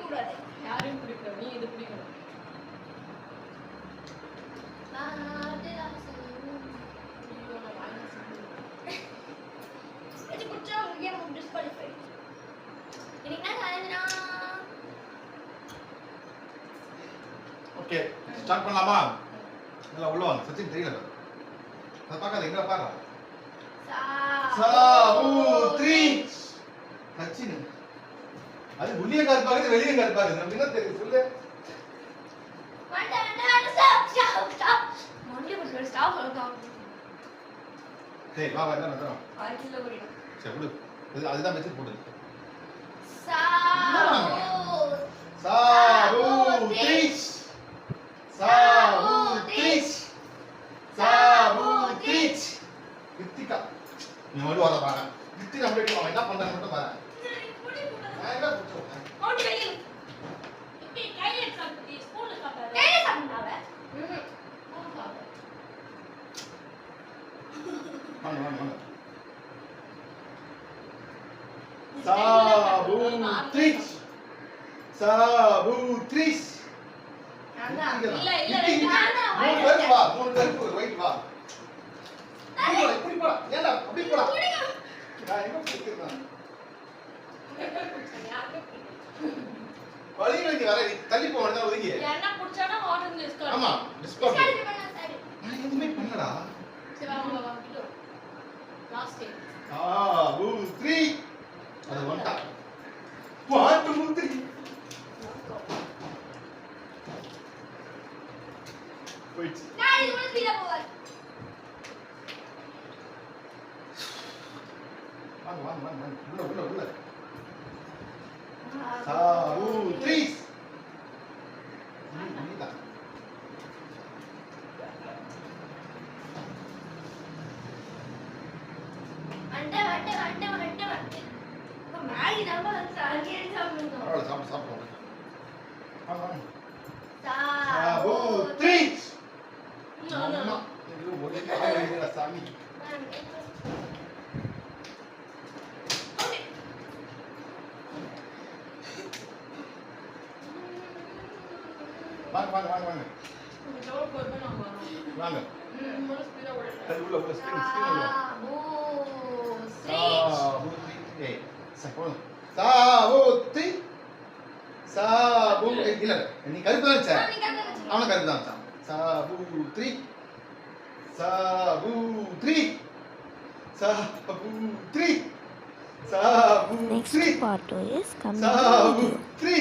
கூடாது. யாரையும் பிடிக்கணும், நீ இது பிடிக்கணும். இது குடிச்சா உங்களுக்கு ஏன் டிஸ்குவாலிஃபை? இன்னைக்கு நான் காலேஜ்னா ஓகே ஸ்டார்ட் பண்ணலாமா? நல்லா உள்ள வாங்க. சச்சின் தெரியல. அத பார்க்காத, எங்க பாரு. சாபூத்ரி. சச்சின் அது உள்ளே கருப்பாகுது, வெளியே கருப்பாகுது. நமக்கு என்ன தெரியும் சொல்லு? டேய் வா வா என்ன நடக்குறோம்? 1 கிலோ குடிக்கணும். சரி விடு. அதுதான் மெசேஜ் போடுது. சாபூத்ரி. சாபூத்ரி. சாபூத்ரி. கிருத்திகா நீ வந்து வர பாரு. கிருத்திகா அப்படியே அவன் என்ன பண்றான்னு மட்டும் பாரு. நான் என்ன புடிச்சோம்? ஓடி வெளிய. இப்படி கையில சாப்பிட்டு ஸ்பூன்ல சாப்பிடாத. கையில சாப்பிடாத. ஸ்பூன் சாப்பிடு. வாங்க வாங்க வாங்க. சாபூத்ரி. சாபூத்ரி. இல்ல இல்ல மூணு பேர் வா, மூணு பேர் ரைட் வா. இப்படி போடா. ஏன்டா அப்படி போடா. நான் எங்க பிடிக்கிறேன்? வழி வழி வர தள்ளி போ வேண்டாம் ஒதுங்கி. என்ன புடிச்சானா வாட்டர் டிஸ்கார்ட். ஆமா டிஸ்கவுண்ட். சரி பண்ணா சரி. நான் எதுமே பண்ணலடா. சரி வாங்க வாங்க கிலோ. Last time. சாபூத்ரி. அது வந்துட்டா. 1 2 3 போயிடுச்சு. நான் இது கூட ஸ்பீடா போவார். வாங்க வாங்க வாங்க வாங்க. உள்ள உள்ள உள்ள. சாபூத்ரி. நீதான். வண்ட. இப்ப மேகி நம்ம சாகியடி சாப்பிடுறோம். பரவாயில்ல சாப்பிடு சாப்பிடு. வாங்க வாங்க. சாபூத்ரி. சாபூத்ரி. அம்மா இது ஒரே காலையில சாமி. வாங்க வாங்க வாங்க வாங்க. கிலோ போறப்ப நம்ம வரோம். வாங்க. ரொம்ப ஸ்பீடா ஓடுறேன். தள்ளி உள்ள உள்ள ஸ்கிரீன் உள்ள. சாபூத்ரி. ஏய் சப்போஸ் சாபூத்ரி. சாபூத்ரி இல்ல நீ கருப்பு தான் வச்ச. அவன கருப்பு தான் வச்சான். சாபூத்ரி. சாபூத்ரி. சாபூத்ரி. Next சாபூத்ரி. part is coming. சாபூத்ரி.